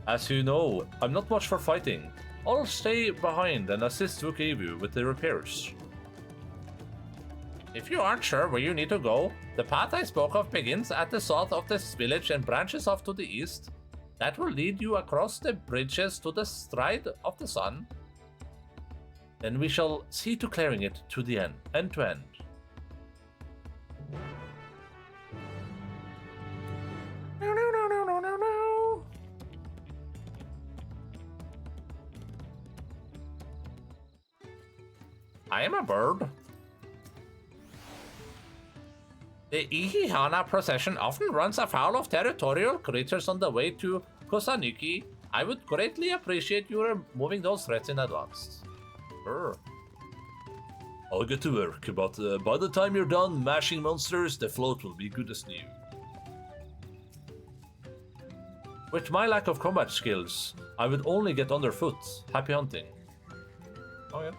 As you know, I'm not much for fighting. I'll stay behind and assist Vukivu with the repairs. If you aren't sure where you need to go, the path I spoke of begins at the south of this village and branches off to the east. That will lead you across the bridges to the Stride of the Sun. Then we shall see to clearing it to the end to end. I am a bird. The Ihihana procession often runs afoul of territorial creatures on the way to Kosanuki. I would greatly appreciate you removing those threats in advance. Sure. I'll get to work, but by the time you're done mashing monsters, the float will be good as new. With my lack of combat skills, I would only get underfoot. Happy hunting. Oh yeah.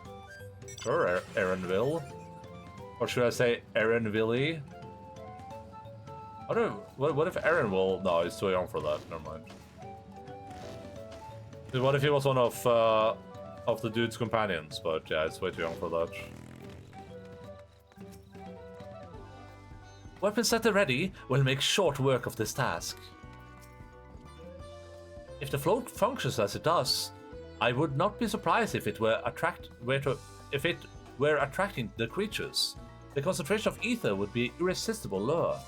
Sure, Aaronville. Or should I say Aaronville? What if Aaron will... No, he's too young for that. Never mind. What if he was one of the dude's companions? But yeah, it's way too young for that. Weapons at the ready will make short work of this task. If the float functions as it does, I would not be surprised if it were attracting the creatures. The concentration of ether would be irresistible lure.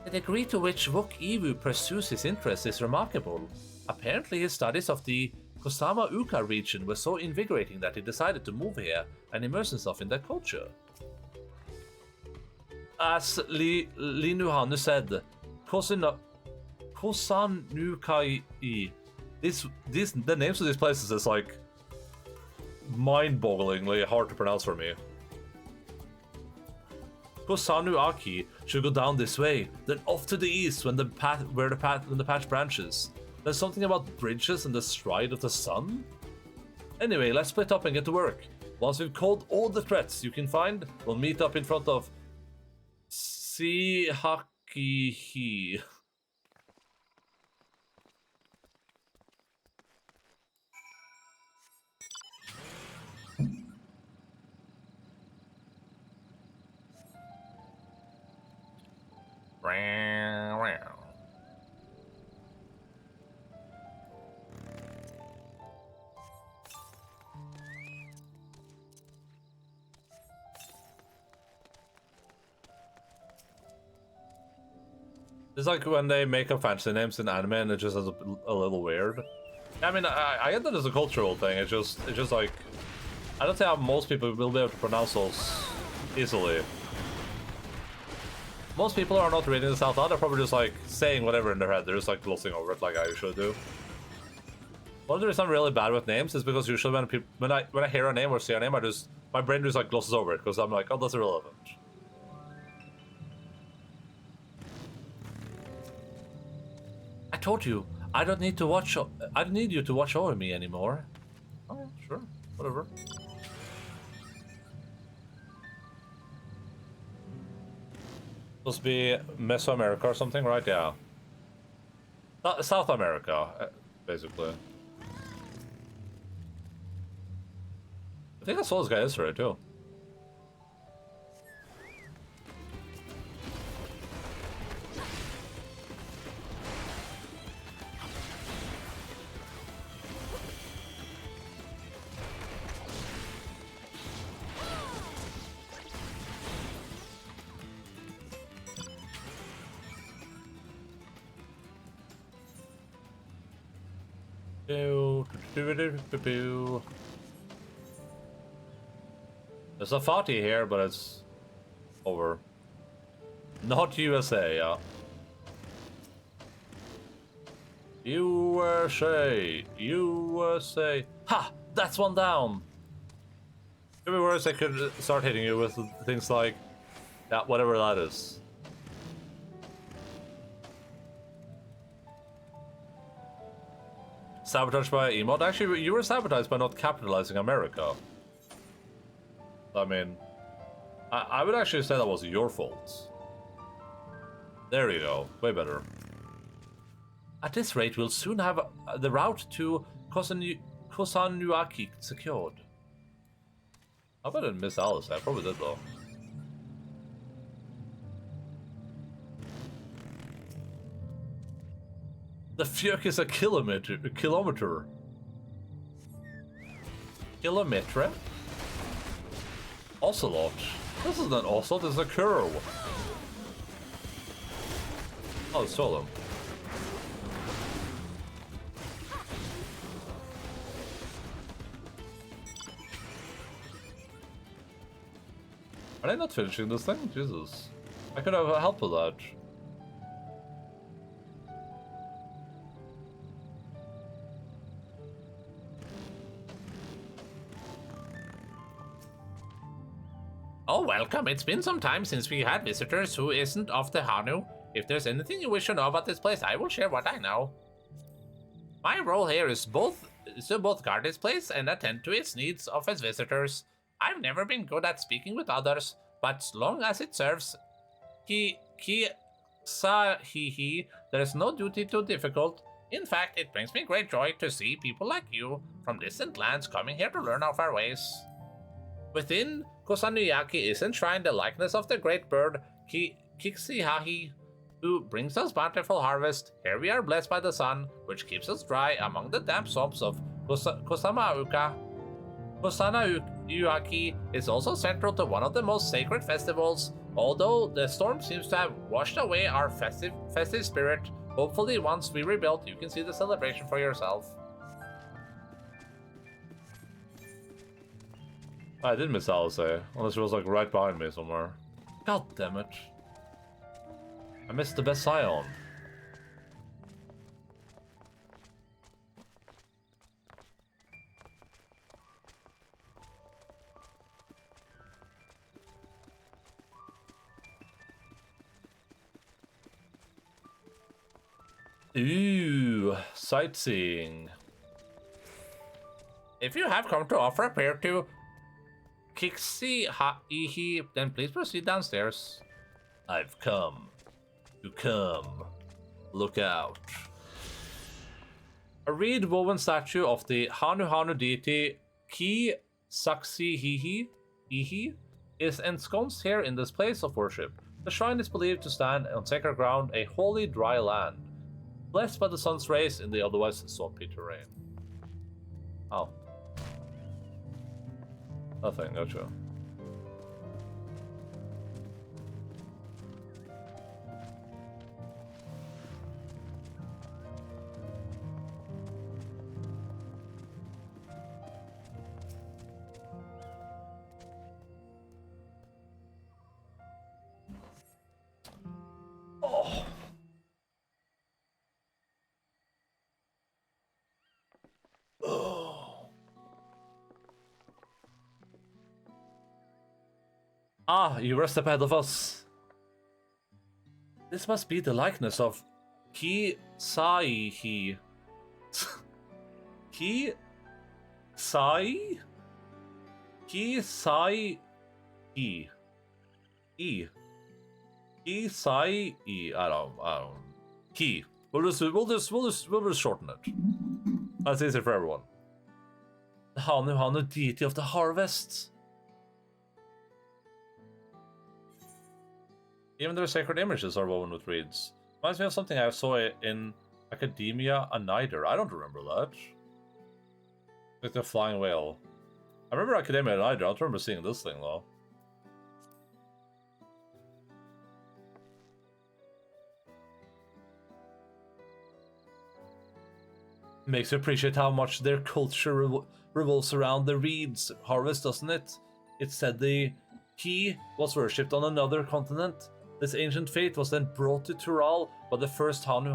The degree to which Vuk Ivu pursues his interests is remarkable. Apparently his studies of the Kosama Uka region were so invigorating that he decided to move here and immerse himself in their culture. As Linuhanu said, Kosanukai. The names of these places is like mind-bogglingly hard to pronounce for me. Kosanuaki should go down this way, then off to the east when the patch branches. There's something about bridges and the Stride of the Sun? Anyway, let's split up and get to work. Once we've called all the threats you can find, we'll meet up in front of Sihakihi. It's like when they make up fancy names in anime and it just is a little weird. I mean, I get that as a cultural thing. It's just like, I don't think how most people will be able to pronounce those easily. Most people are not reading this out loud. They're probably just like saying whatever in their head. They're just like glossing over it like I usually do. One of the reasons I'm really bad with names is because usually when I hear a name or see a name, my brain just like glosses over it because I'm like, oh, that's irrelevant. I told you, I don't need you to watch over me anymore. Oh, yeah, sure, whatever. Supposed to be Mesoamerica or something, right? Yeah. South America, basically. I think I saw this guy yesterday too. There's a 40 here, but it's over. Not USA, yeah. USA, USA. Ha! That's one down. Could be worse. I could start hitting you with things like, yeah, whatever that is. Sabotaged by emote? Actually, you were sabotaged by not capitalizing America. I mean, I would actually say that was your fault. There you go. Way better. At this rate, we'll soon have the route to Kosanuaki secured. How about I didn't miss Alice? I probably did though. The Fjök is a kilometer. Kilometre? Ocelot. This isn't an ocelot, it's a curl. Oh, it's solo. Are they not finishing this thing? Jesus. I could have helped with that. Oh, welcome. It's been some time since we had visitors who isn't of the Hanu. If there's anything you wish to know about this place, I will share what I know. My role here is to both guard this place and attend to its needs of its visitors. I've never been good at speaking with others, but as long as it serves there's no duty too difficult. In fact, it brings me great joy to see people like you from distant lands coming here to learn of our ways. Within Kusanuyaki is enshrined the likeness of the great bird Kixihahi, who brings us bountiful harvest. Here we are blessed by the sun, which keeps us dry among the damp swamps of Kusamauka. Kusanuyaki is also central to one of the most sacred festivals. Although the storm seems to have washed away our festive spirit, hopefully once we rebuild, you can see the celebration for yourself. I did miss Alice, unless it was like right behind me somewhere. God damn it. I missed the best Scion. Ooh, sightseeing. If you have come to offer a prayer to Kixihahi, then please proceed downstairs. I've come. To come. Look out. A reed woven statue of the Hanu deity Ki Saxihihi is ensconced here in this place of worship. The shrine is believed to stand on sacred ground, a holy dry land, blessed by the sun's rays in the otherwise swampy terrain. Oh. Nothing, gotcha. Oh. Oh. Ah, you were a step ahead of us. This must be the likeness of Ki Saihi. Ki Sai? Ki Sai E. E. Ki Sai E. I don't. Ki. We'll just shorten it. That's easier for everyone. The Hanu deity of the harvest. Even their sacred images are woven with reeds. Reminds me of something I saw in Academia Anider. I don't remember that. Like the flying whale. I remember Academia Anider. I don't remember seeing this thing though. Makes you appreciate how much their culture revolves around the reeds harvest, doesn't it? It's said the Ki was worshipped on another continent. This ancient faith was then brought to Tural by the first Hanu.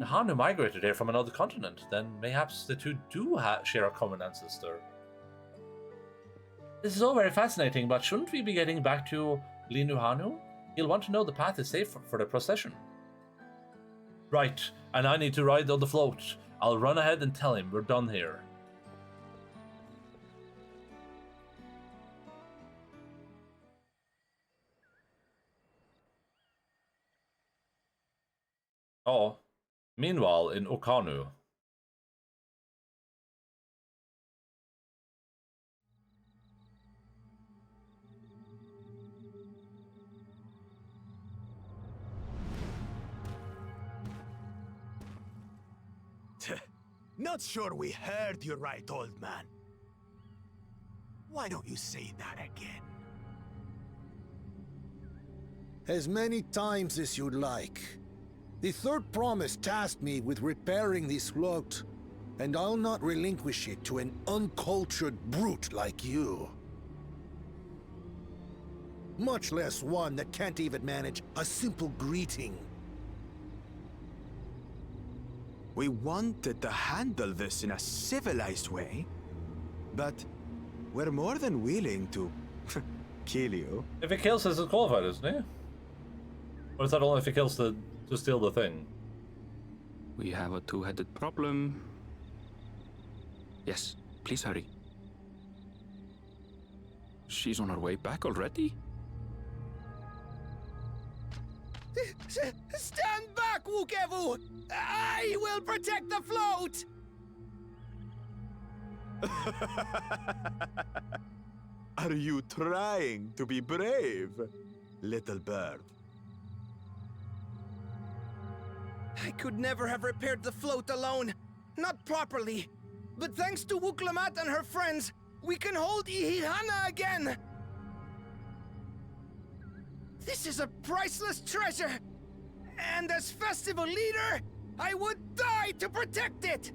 The Hanu migrated here from another continent, then mayhaps the two do share a common ancestor. This is all very fascinating, but shouldn't we be getting back to Linu Hanu? He'll want to know the path is safe for the procession. Right, and I need to ride on the float. I'll run ahead and tell him we're done here. Oh, meanwhile in Okanu. Not sure we heard you right, old man. Why don't you say that again? As many times as you'd like. The third promise tasked me with repairing this float, and I'll not relinquish it to an uncultured brute like you. Much less one that can't even manage a simple greeting. We wanted to handle this in a civilized way, but we're more than willing to kill you. If he kills, is it qualified, isn't he? Or is that only if he kills to steal the thing? We have a two-headed problem. Yes, please hurry. She's on her way back already? Stand back, Wukevu! I will protect the float! Are you trying to be brave, little bird? I could never have repaired the float alone. Not properly. But thanks to Wuklamat and her friends, we can hold Ihihana again! This is a priceless treasure! And as festival leader, I would die to protect it!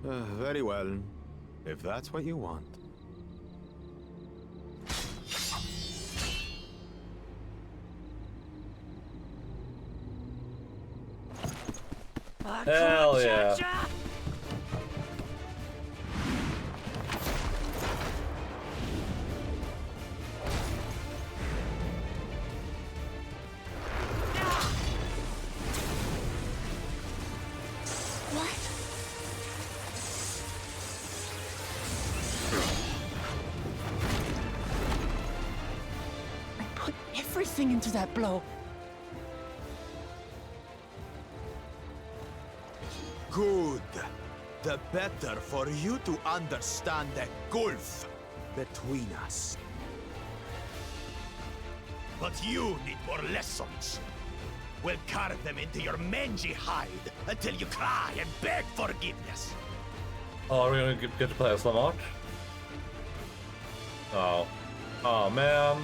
Very well. If that's what you want. Hell yeah. Everything into that blow. Good. The better for you to understand the gulf between us. But you need more lessons. We'll carve them into your mangy hide until you cry and beg forgiveness. Oh, are we gonna get to play as Lamont? Oh. Oh, man.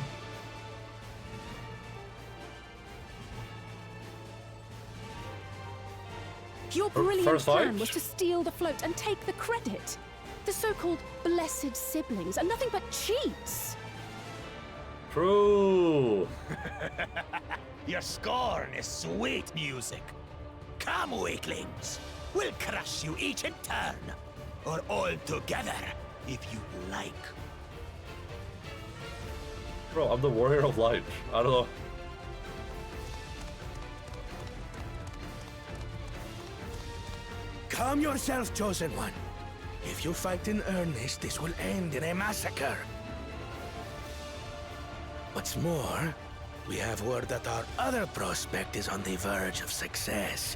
Your brilliant First plan fight? was to steal the float and take the credit. The so-called blessed siblings are nothing but cheats. True. Your scorn is sweet music. Come, weaklings. We'll crush you each in turn. Or all together, if you like. Bro, I'm the warrior of light. I don't know. Calm yourself, Chosen One. If you fight in earnest, this will end in a massacre. What's more, we have word that our other prospect is on the verge of success.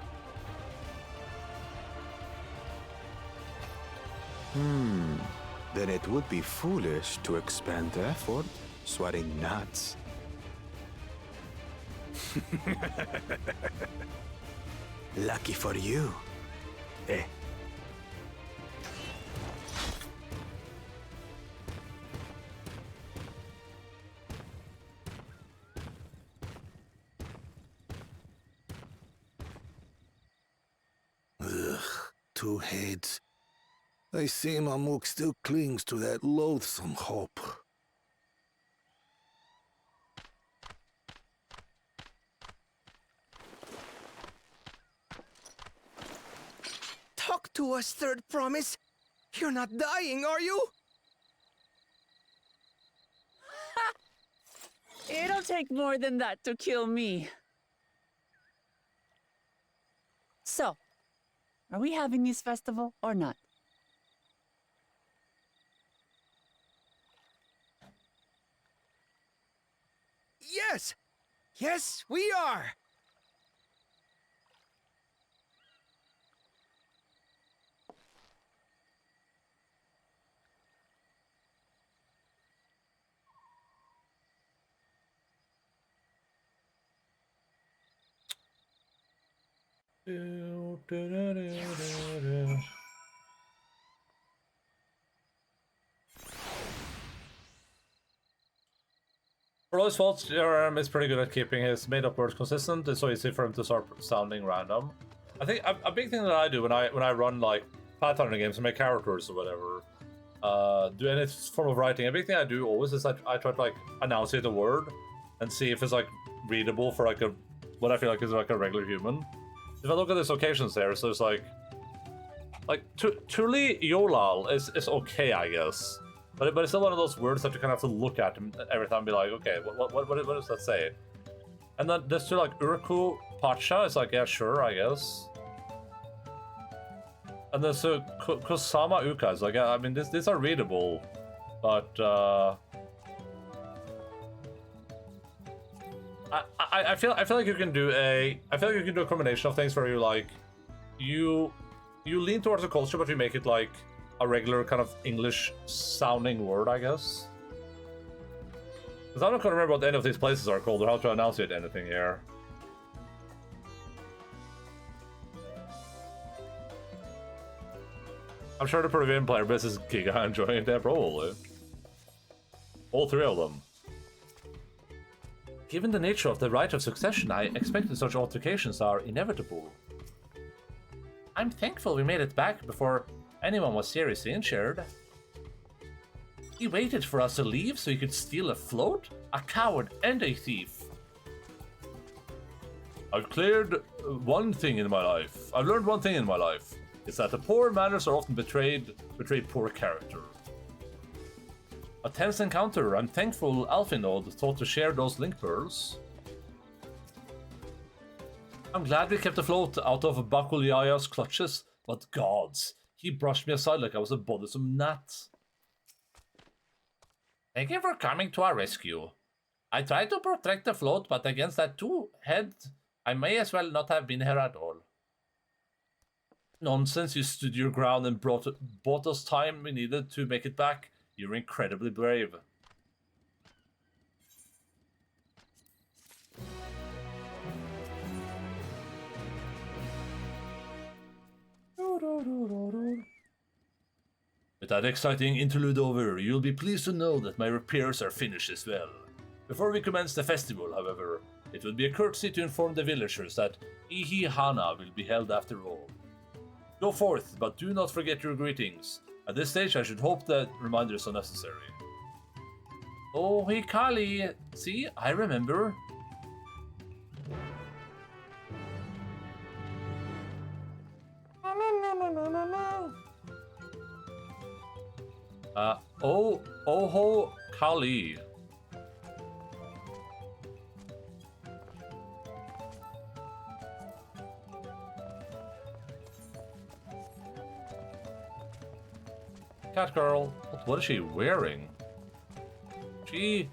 Then it would be foolish to expend effort sweating nuts. Lucky for you. Eh? Ugh, two heads. I see Mamuk still clings to that loathsome hope. Talk to us, Third Promise. You're not dying, are you? It'll take more than that to kill me. So, are we having this festival or not? Yes! Yes, we are! For all his faults, Jerem is pretty good at keeping his made-up words consistent. It's so easy for him to start sounding random. I think a big thing that I do when I run like Pathfinder games and make characters or whatever, do any form of writing. A big thing I do always is I try to like enunciate a word and see if it's like readable for like what I feel like is like a regular human. If I look at these locations there, so it's like truly Yolal is okay, I guess. But it's still one of those words that you kind of have to look at every time and be like, okay, what does that say? And then there's two like Urku Pacha, it's like, yeah, sure, I guess. And then so Kusama Uka is like, yeah, I mean, these are readable, but I feel like you can do a combination of things where you like you lean towards the culture, but you make it like a regular kind of English sounding word, I guess. Because I'm not gonna remember what any of these places are called or how to enunciate anything here. I'm sure the Peruvian player base is giga enjoying it there, probably. All three of them. Given the nature of the right of succession, I expect that such altercations are inevitable. I'm thankful we made it back before anyone was seriously injured. He waited for us to leave so he could steal a float? A coward and a thief. I've learned one thing in my life. It's that the poor manners are often betray poor character. A tense encounter. I'm thankful Alfinod thought to share those link pearls. I'm glad we kept afloat out of Bakuliaya's clutches, but gods, he brushed me aside like I was a bothersome gnat. Thank you for coming to our rescue. I tried to protect the float, but against that two-head, I may as well not have been here at all. Nonsense, you stood your ground and bought us time we needed to make it back. You're incredibly brave. With that exciting interlude over, you'll be pleased to know that my repairs are finished as well. Before we commence the festival, however, it would be a courtesy to inform the villagers that Ihi Hana will be held after all. Go forth, but do not forget your greetings. At this stage, I should hope that reminders are necessary. Oh, hey Kali! See, I remember. Oho Kali. Cat girl, what is she wearing? Sheesh.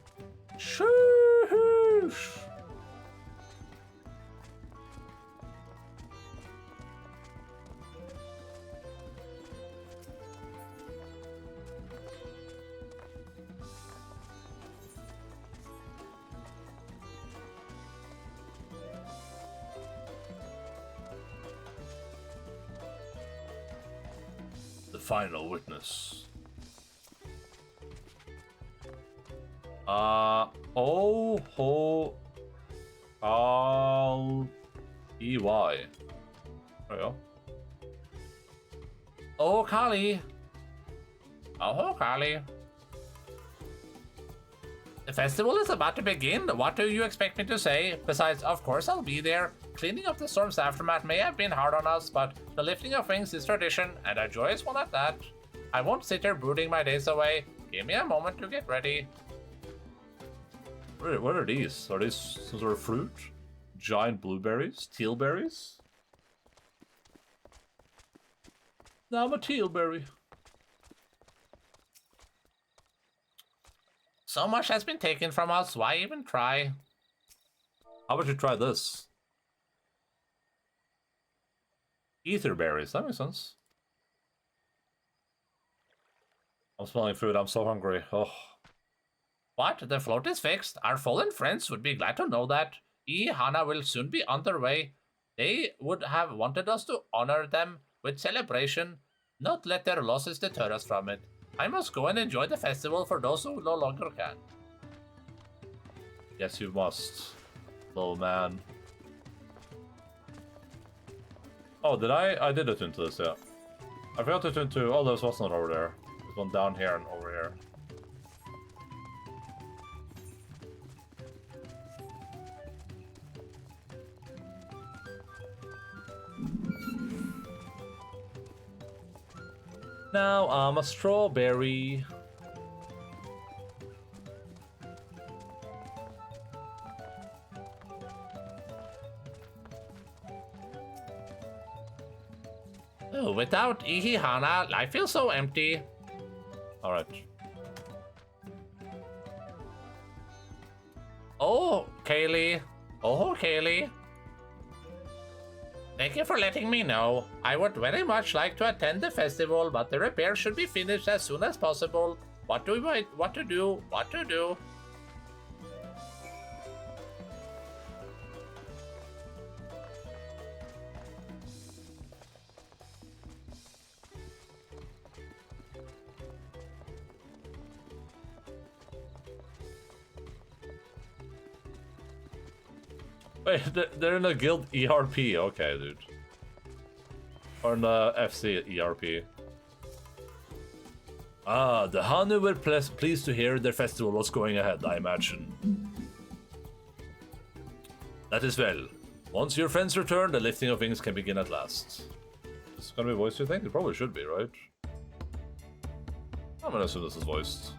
The final witness. Oh ho Al EY. There we go. Oh Kali. Oh Kali. The festival is about to begin. What do you expect me to say? Besides, of course I'll be there. Cleaning up the storm's aftermath may have been hard on us, but the lifting of wings is tradition, and a joyous one at that. I won't sit here brooding my days away. Give me a moment to get ready. What are these? Are these some sort of fruit? Giant blueberries? Tealberries? No, I'm a tealberry. So much has been taken from us, why even try? How about you try this? Ether berries, that makes sense. I'm smelling food, I'm so hungry. Oh. What? The float is fixed. Our fallen friends would be glad to know that. Hana will soon be on their way. They would have wanted us to honor them with celebration, not let their losses deter us from it. I must go and enjoy the festival for those who no longer can. Yes, you must, little man. Oh, did I did attune to this, yeah. I forgot to attune to... Oh, there's one over there. There's one down here and over here. Now I'm a strawberry. Oh, without Ihihana, life feels so empty. Alright. Oh, Kaylee. Oh, Kaylee. Thank you for letting me know. I would very much like to attend the festival, but the repair should be finished as soon as possible. What to do? Wait, they're in the guild ERP. Okay, dude. Or in the FC ERP. Ah, the Hanu were pleased to hear their festival was going ahead, I imagine. That is well. Once your friends return, the lifting of wings can begin at last. Is it gonna be voiced, you think? It probably should be, right? I'm gonna assume this is voiced.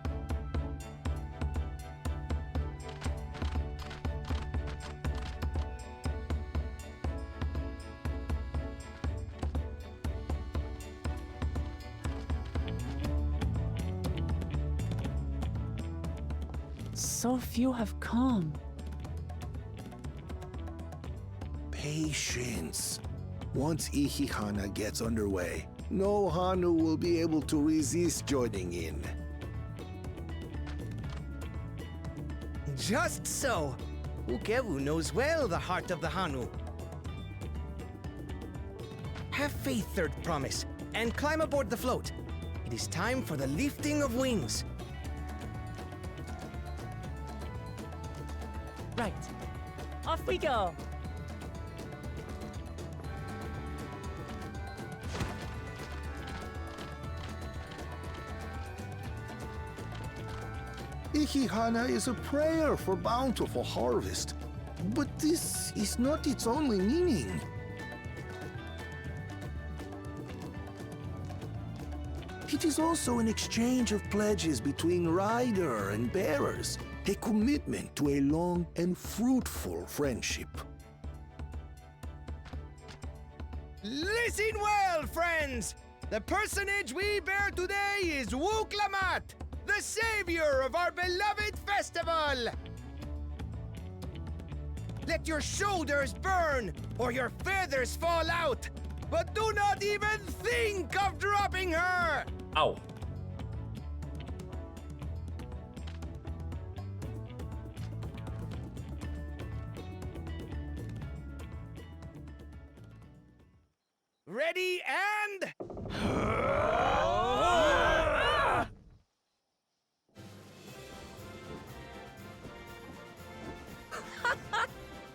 So few have come. Patience. Once Ihihana gets underway, no Hanu will be able to resist joining in. Just so. Ukewu knows well the heart of the Hanu. Have faith, Third Promise, and climb aboard the float. It is time for the lifting of wings. Right. Off we go. Ihihana is a prayer for bountiful harvest, but this is not its only meaning. It is also an exchange of pledges between rider and bearers, a commitment to a long and fruitful friendship. Listen well, friends! The personage we bear today is Wuklamat, the savior of our beloved festival! Let your shoulders burn, or your feathers fall out, but do not even think of dropping her! Ow. Ready and...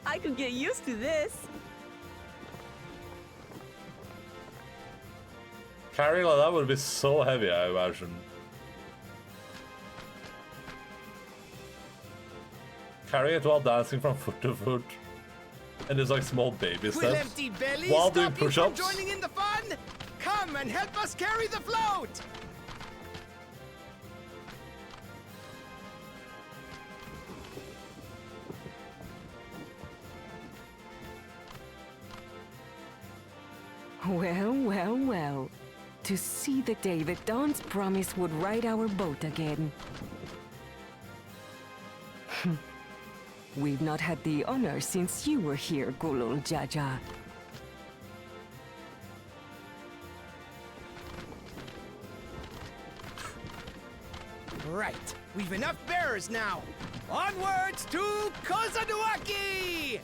I could get used to this. Carrying like that would be so heavy, I imagine. Carrying it while dancing from foot to foot. And there's like small baby Will steps. empty bellies While stop doing you from push-ups. joining in the fun? Come and help us carry the float! Well, well, well. To see the day that Dawn's promise would ride our boat again. We've not had the honor since you were here, Gulul Jaja. Right. We've enough bearers now. Onwards to Kozanuaki!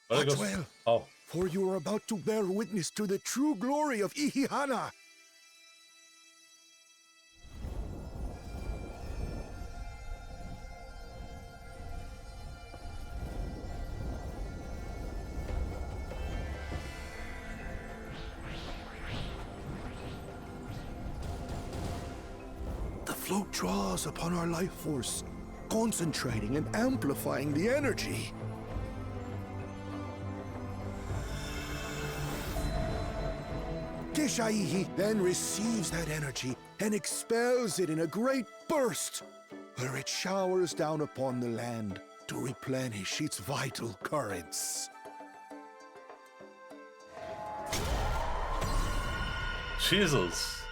Dawntrail, Oh. for you are about to bear witness to the true glory of Ihihana. The float draws upon our life force, concentrating and amplifying the energy. Keshaihi then receives that energy and expels it in a great burst, where it showers down upon the land to replenish its vital currents. Jesus.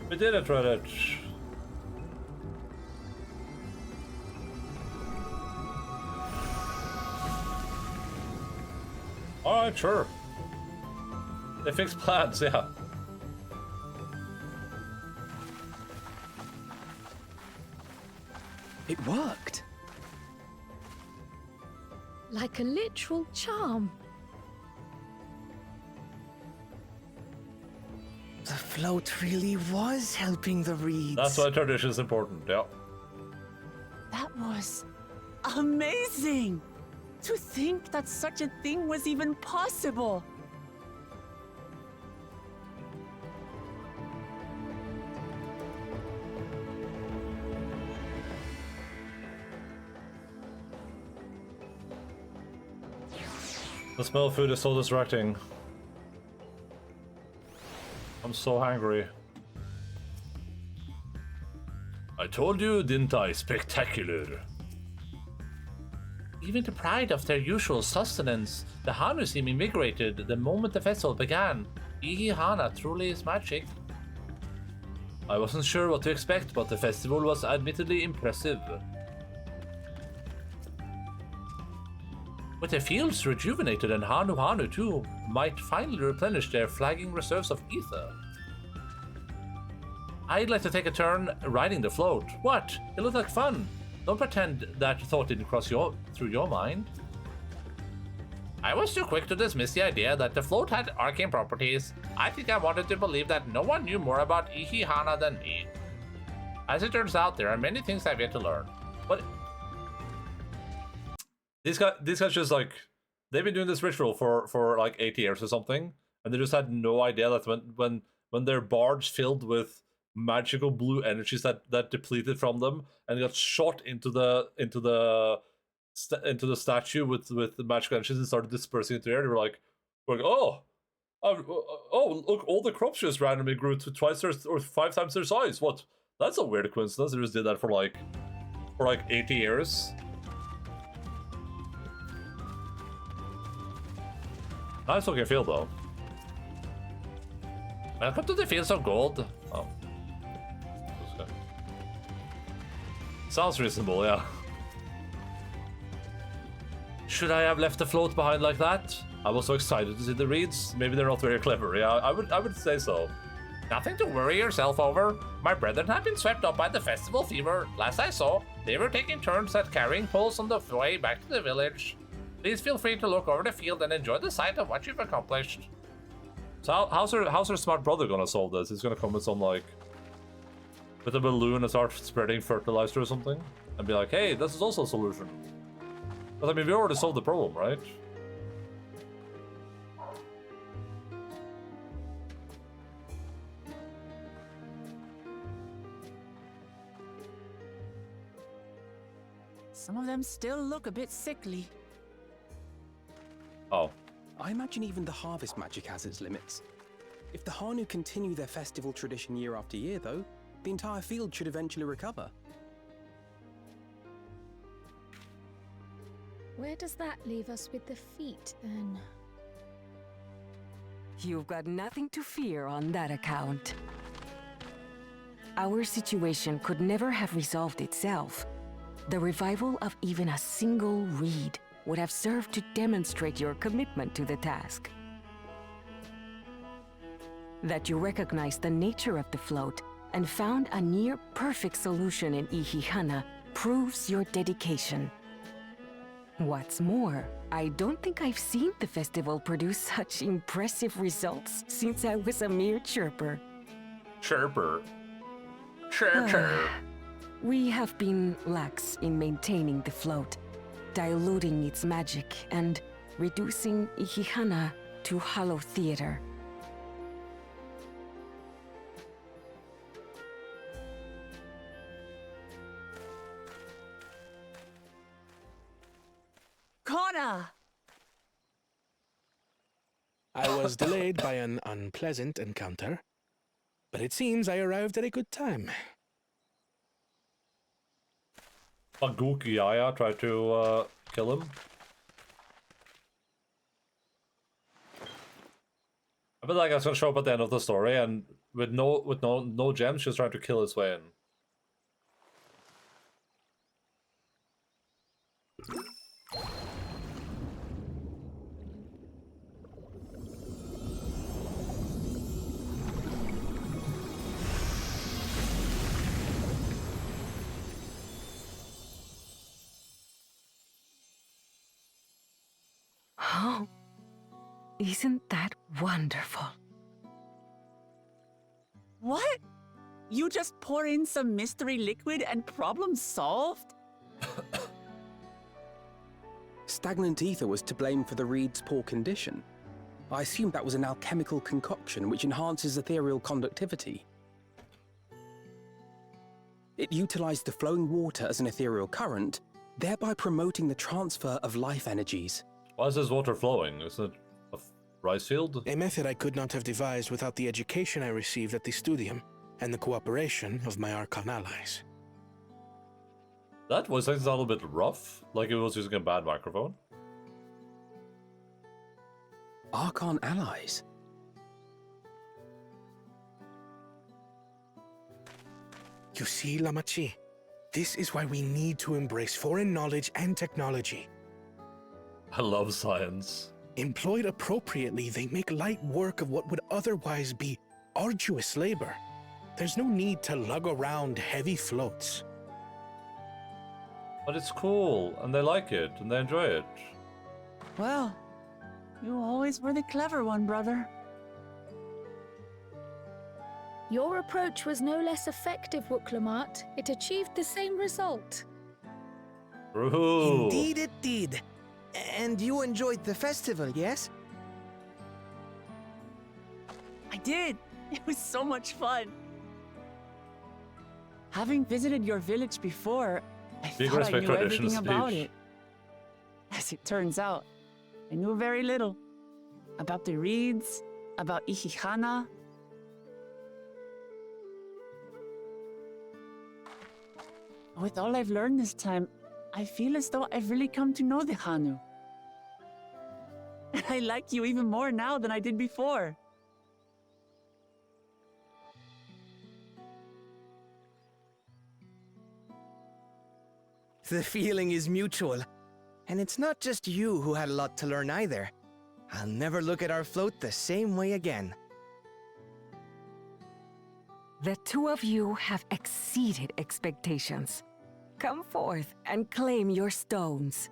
We did it, Reddit. Alright, sure. They fixed plans, yeah. It worked. Like a literal charm. The float really was helping the reeds. That's why tradition is important, yeah. That was amazing! To think that such a thing was even possible! The smell of food is so distracting. I'm so hungry. I told you, didn't I? Spectacular. Even deprived of their usual sustenance, the Hanu seem invigorated the moment the festival began. Ihihana truly is magic. I wasn't sure what to expect, but the festival was admittedly impressive. With the fields rejuvenated and Hanu too might finally replenish their flagging reserves of ether. I'd like to take a turn riding the float. What? It looked like fun. Don't pretend that thought didn't cross through your mind. I was too quick to dismiss the idea that the float had arcane properties. I think I wanted to believe that no one knew more about Ihihana than me. As it turns out, there are many things I've yet to learn. But these guys just like, they've been doing this ritual for like 80 years or something, and they just had no idea that when their barge filled with magical blue energies that depleted from them and got shot into the statue with the magical energies and started dispersing into the air, they were like oh, look, all the crops just randomly grew to twice or 5 times their size. What? That's a weird coincidence. They just did that for like 80 years. Nice looking field though. Welcome to the fields of gold. Oh. Okay. Sounds reasonable, yeah. Should I have left the float behind like that? I was so excited to see the reeds. Maybe they're not very clever. Yeah, I would say so. Nothing to worry yourself over. My brethren have been swept up by the festival fever. Last I saw, they were taking turns at carrying poles on the way back to the village. Please feel free to look over the field and enjoy the sight of what you've accomplished. So how's her smart brother gonna solve this? He's gonna come with some like with a balloon and start spreading fertilizer or something, and be like, "Hey, this is also a solution." But I mean, we already solved the problem, right? Some of them still look a bit sickly. Oh. I imagine even the harvest magic has its limits. If the Hanu continue their festival tradition year after year, though, the entire field should eventually recover. Where does that leave us with the feet, then? You've got nothing to fear on that account. Our situation could never have resolved itself. The revival of even a single reed would have served to demonstrate your commitment to the task. That you recognized the nature of the float and found a near-perfect solution in Ihihana proves your dedication. What's more, I don't think I've seen the festival produce such impressive results since I was a mere chirper. Chirper. Chirper. We have been lax in maintaining the float, diluting its magic and reducing Ihihana to hollow theater. Connor! I was delayed by an unpleasant encounter, but it seems I arrived at a good time. Baguki Yaya tried to kill him. I feel like that's gonna show up at the end of the story, and with no gems, she's trying to kill his way in. Oh, isn't that wonderful? What? You just pour in some mystery liquid and problem solved? Stagnant ether was to blame for the reed's poor condition. I assumed that was an alchemical concoction which enhances ethereal conductivity. It utilized the flowing water as an ethereal current, thereby promoting the transfer of life energies. Why is this water flowing? Is it a rice field? A method I could not have devised without the education I received at the studium and the cooperation of my Archon allies. That voice acting is a little bit rough, like it was using a bad microphone. Archon allies? You see, Lamachi, this is why we need to embrace foreign knowledge and technology. I love science. Employed appropriately, they make light work of what would otherwise be arduous labor. There's no need to lug around heavy floats. But it's cool, and they like it, and they enjoy it. Well, you always were the clever one, brother. Your approach was no less effective, Wooklamat. It achieved the same result. True. Indeed it did. And you enjoyed the festival, yes? I did. It was so much fun. Having visited your village before, I Big thought I respect knew for everything traditions, about Peach. it. As it turns out, I knew very little. About the reeds, about Ihihana. With all I've learned this time, I feel as though I've really come to know the Hanu. And I like you even more now than I did before. The feeling is mutual. And it's not just you who had a lot to learn either. I'll never look at our float the same way again. The two of you have exceeded expectations. Come forth and claim your stones.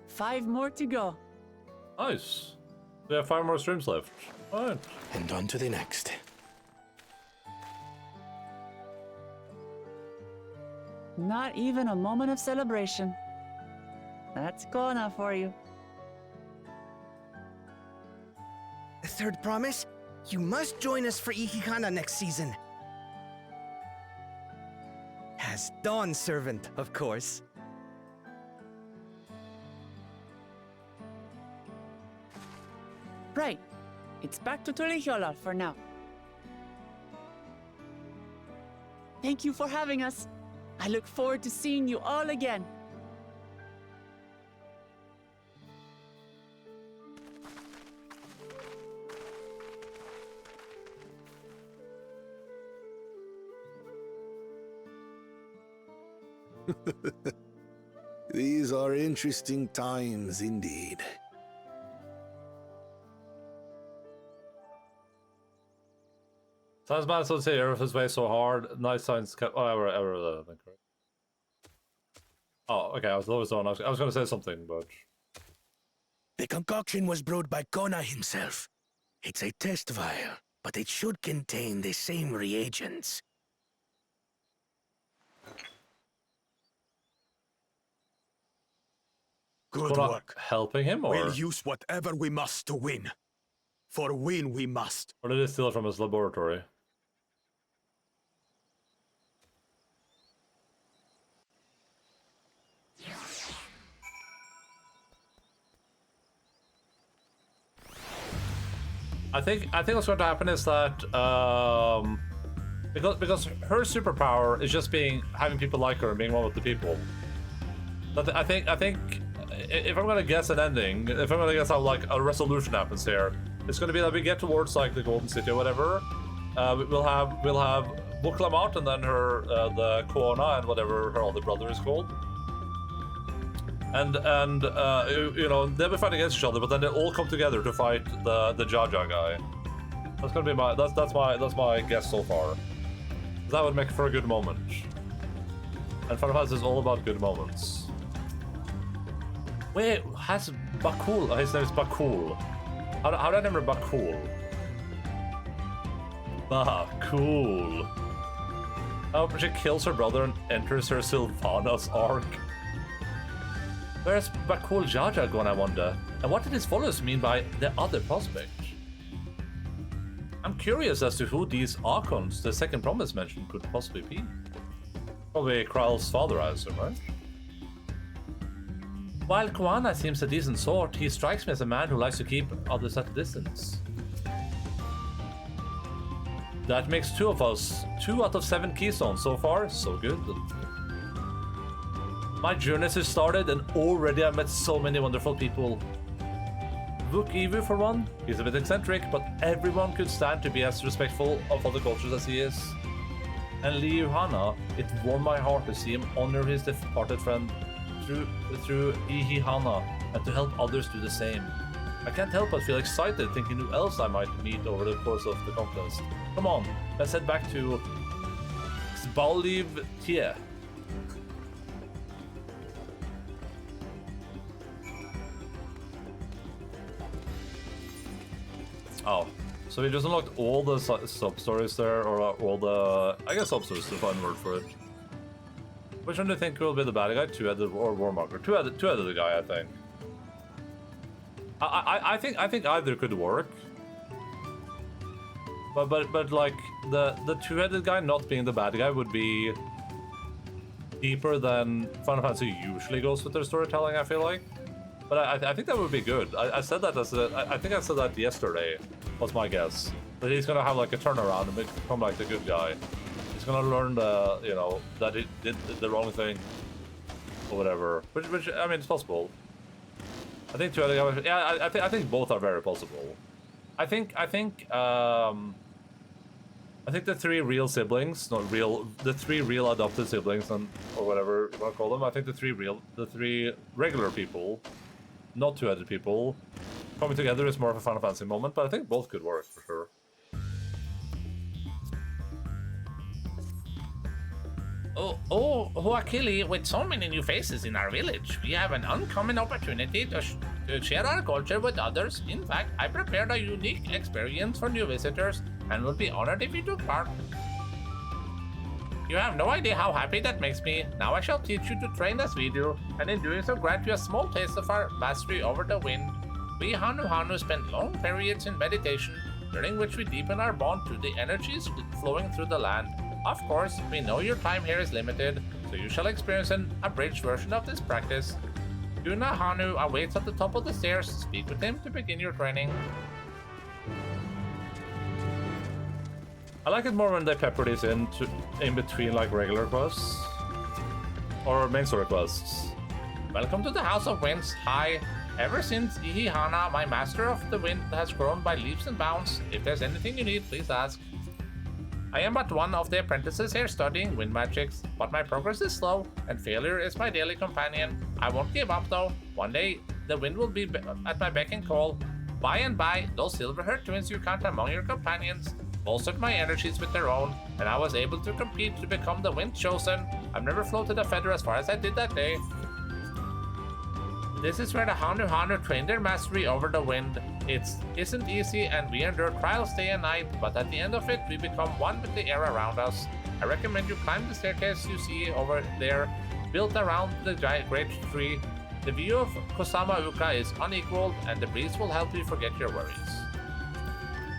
Five more to go. Nice. We have 5 more streams left. Alright. And on to the next. Not even a moment of celebration. That's Kona for you. The third promise? You must join us for Ihihana next season. As Dawn servant, of course. Right. It's back to Tulihiola for now. Thank you for having us. I look forward to seeing you all again. These are interesting times indeed. Sounds bad to say Earth is way so hard. Nice science. I think. Oh, okay. I was always on. I was going to say something, but The concoction was brewed by Kona himself. It's a test vial, but it should contain the same reagents. Good Kona work. helping him, or We'll use whatever we must to win. For win we must. or did he steal it from his laboratory? I think what's going to happen is that because her superpower is just having people like her and being one with the people. But I think if I'm gonna guess an ending, if I'm gonna guess how like a resolution happens here, it's gonna be that we get towards like the Golden City or whatever. We'll have Buklamat and then her the Kona and whatever her older brother is called. And you know, they'll be fighting against each other, but then they all come together to fight the Jaja guy. That's gonna be that's my guess so far. That would make for a good moment. And Final Fantasy is all about good moments. Wait, has Bakul? His name is Bakul. How did I remember Bakul? Bakul. Oh, she kills her brother and enters her Sylvanas arc. Where's Bakul Jaja gone, I wonder? And what did his followers mean by the other prospect? I'm curious as to who these Archons, the second promise mentioned, could possibly be. Probably Kral's father, I assume, right? While Koana seems a decent sort, he strikes me as a man who likes to keep others at a distance. That makes 2 of us. 2 out of 7 keystones so far, so good. My journey has started and already I've met so many wonderful people. Vuk Ivu for one, he's a bit eccentric, but everyone could stand to be as respectful of other cultures as he is. And Liu Hana, it warmed my heart to see him honor his departed friend through Ihihana and to help others do the same. I can't help but feel excited thinking who else I might meet over the course of the contest. Come on, let's head back to Sbaliv Tie. Oh, so we just unlocked all the sub-stories there, or all the... I guess sub-stories is the fun word for it. Which one do you think will be the bad guy? Two-headed or Warmonger? Two-headed guy, I think. I think either could work. But like, the two-headed guy not being the bad guy would be deeper than Final Fantasy usually goes with their storytelling, I feel like. But I think that would be good. I said that I think I said that yesterday, was my guess. That he's gonna have like a turnaround and become like the good guy. He's gonna learn the, you know, that he did the wrong thing or whatever. Which I mean, it's possible. I think two other guys. Yeah, I think both are very possible. I think the three real siblings, not real, the three real adopted siblings, or whatever you want to call them. I think the three regular people, not two-headed people, coming together is more of a Final Fantasy moment. But I think both could work for sure. Oh, Huakili, with so many new faces in our village, we have an uncommon opportunity to share our culture with others. In fact, I prepared a unique experience for new visitors and will be honored if you took part. You have no idea how happy that makes me. Now I shall teach you to train as we do, and in doing so grant you a small taste of our mastery over the wind. We Hanu spend long periods in meditation, during which we deepen our bond to the energies flowing through the land. Of course, we know your time here is limited, so you shall experience an abridged version of this practice. Yuna Hanu awaits at the top of the stairs. Speak with him to begin your training. I like it more when they pepper these in between like regular quests or main story quests. Welcome to the House of Winds. Hi. Ever since Ihihana, my master of the wind has grown by leaps and bounds. If there's anything you need, please ask. I am but one of the apprentices here studying wind magics, but my progress is slow, and failure is my daily companion. I won't give up though. One day, the wind will be at my beck and call. By and by, those silver-haired twins you count among your companions bolstered my energies with their own, and I was able to compete to become the Wind Chosen. I've never floated a feather as far as I did that day. This is where the Hanu train their mastery over the wind. It isn't easy and we endure trials day and night, but at the end of it, we become one with the air around us. I recommend you climb the staircase you see over there, built around the giant great tree. The view of Kusama Uka is unequaled, and the breeze will help you forget your worries.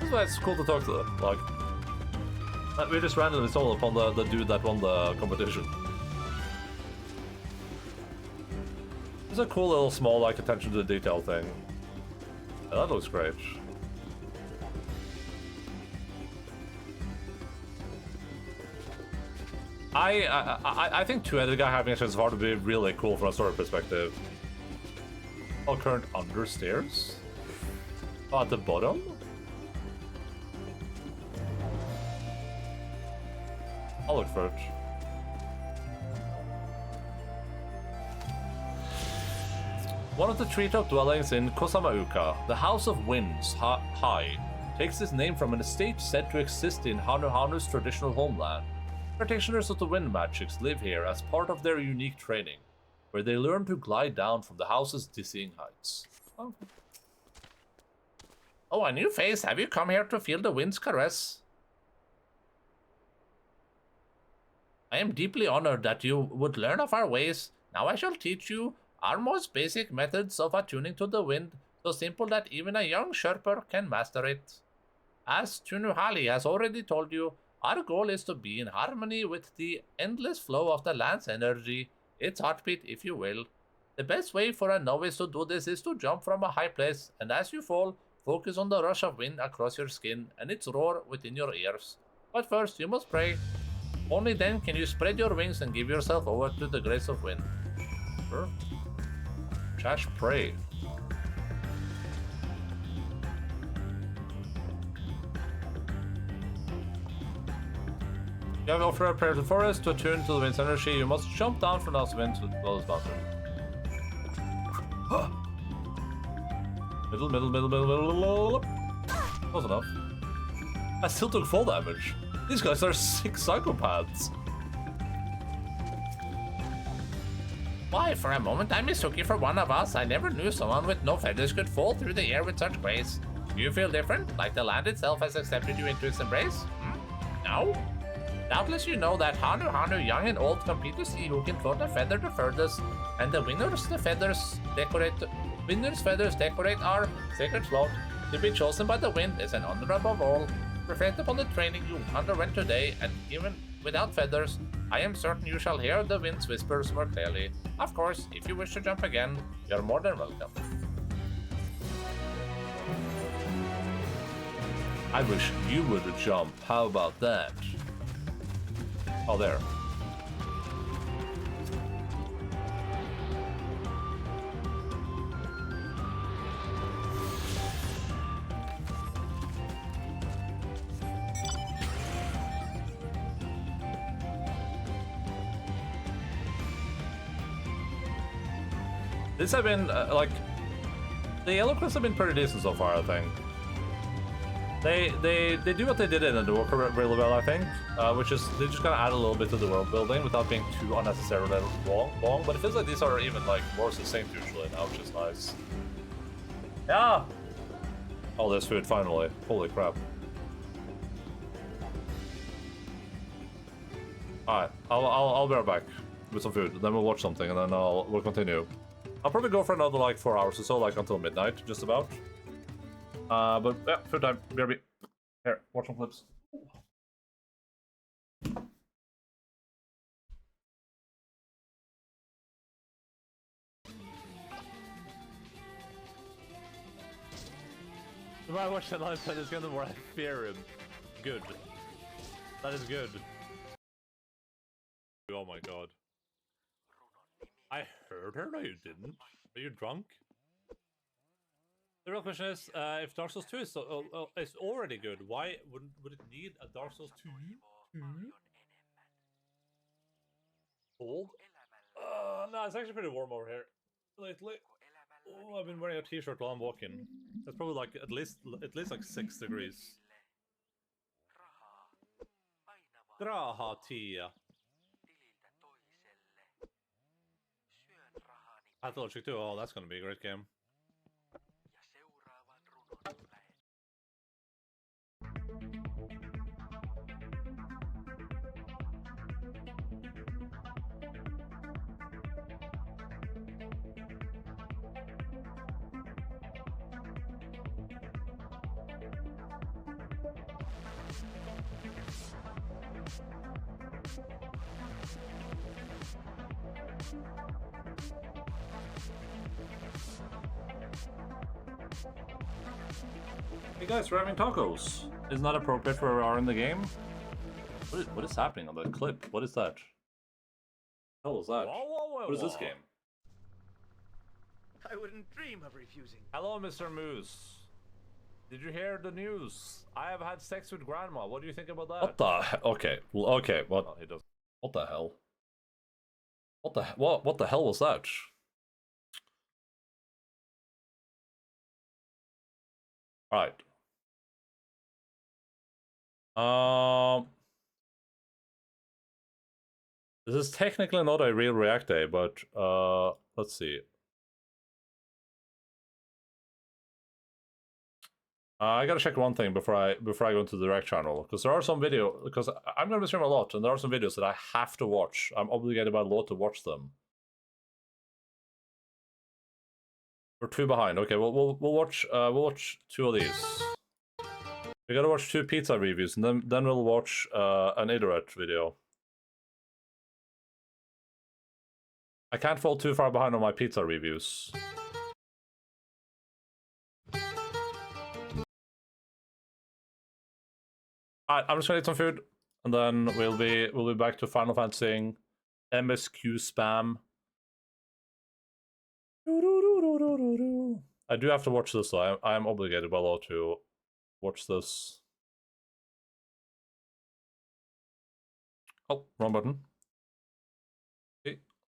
That's why it's cool to talk to them. Like, we just randomly stumbled upon the dude that won the competition. It's a cool little small, like, attention to the detail thing. Yeah, that looks great. I think two-headed guy having a chance of hard to be really cool from a story perspective. All current under stairs? Oh, at the bottom? I'll look for it. One of the treetop dwellings in Kosamauka, the House of Winds High, takes its name from an estate said to exist in Hanu's traditional homeland. Practitioners of the wind magics live here as part of their unique training, where they learn to glide down from the house's dizzying heights. Okay. Oh, a new face. Have you come here to feel the wind's caress? I am deeply honored that you would learn of our ways. Now I shall teach you our most basic methods of attuning to the wind, so simple that even a young Sherper can master it. As Tunuhali has already told you, our goal is to be in harmony with the endless flow of the land's energy, its heartbeat if you will. The best way for a novice to do this is to jump from a high place, and as you fall, focus on the rush of wind across your skin and its roar within your ears. But first, you must pray. Only then can you spread your wings and give yourself over to the grace of wind. Sure. Trash pray. You have offered a prayer to the forest to attune to the wind's energy. You must jump down from the wind to the lowest mountain. Middle. Close enough. I still took fall damage. These guys are sick psychopaths. Why, for a moment I mistook you for one of us. I never knew someone with no feathers could fall through the air with such grace. Do you feel different? Like the land itself has accepted you into its embrace? No? Doubtless you know that Hanu, young and old, compete to see who can float a feather the furthest, and the winner's feathers decorate our sacred float. To be chosen by the wind is an honor above all. Reflect upon the training you underwent today, and even without feathers, I am certain you shall hear the wind's whispers more clearly. Of course, if you wish to jump again, you're more than welcome. I wish you would jump. How about that? Oh, there. These have been, like, the yellow quests have been pretty decent so far, I think. They do what they did in the work really well, I think, which is they just kind of add a little bit to the world building without being too unnecessarily long, but it feels like these are even, like, more succinct usually now, which is nice. Yeah! Oh, there's food, finally. Holy crap. Alright, I'll be right back with some food, then we'll watch something, and then we'll continue. I'll probably go for another, like, 4 hours or so, like, until midnight, just about. But, yeah, food time. BRB. Here, watch some clips. If I watch that live, that is kind of more I fear him. Good. That is good. Oh my god. I heard her? No, you didn't. Are you drunk? The real question is, if Dark Souls 2 is is already good, why would it need a Dark Souls 2? Cold? No, it's actually pretty warm over here lately. Oh, I've been wearing a t-shirt while I'm walking. That's probably like at least like 6 degrees. Graha tia. Pathologic 2, oh, that's gonna be a great game. Hey guys, we're having tacos. Isn't that appropriate for where we are in the game? What is happening on that clip? What is that? What the hell is that? What is this game? I wouldn't dream of refusing. Hello, Mr. Moose. Did you hear the news? I have had sex with grandma. What do you think about that? What the hell? Okay. Well, okay. What? No, he doesn't. What the hell? What the hell was that? Alright. This is technically not a real React Day, but let's see. I gotta check one thing before I go into the direct channel, because there are some because I'm gonna be streaming a lot, and there are some videos that I have to watch. I'm obligated by law to watch them. We're 2 behind. Okay, we'll watch 2 of these. We gotta watch 2 pizza reviews, and then we'll watch an Idiot video. I can't fall too far behind on my pizza reviews. Alright, I'm just gonna eat some food, and then we'll be back to Final Fantasy MSQ spam. I do have to watch this though. I am obligated by law to watch this. Oh, wrong button.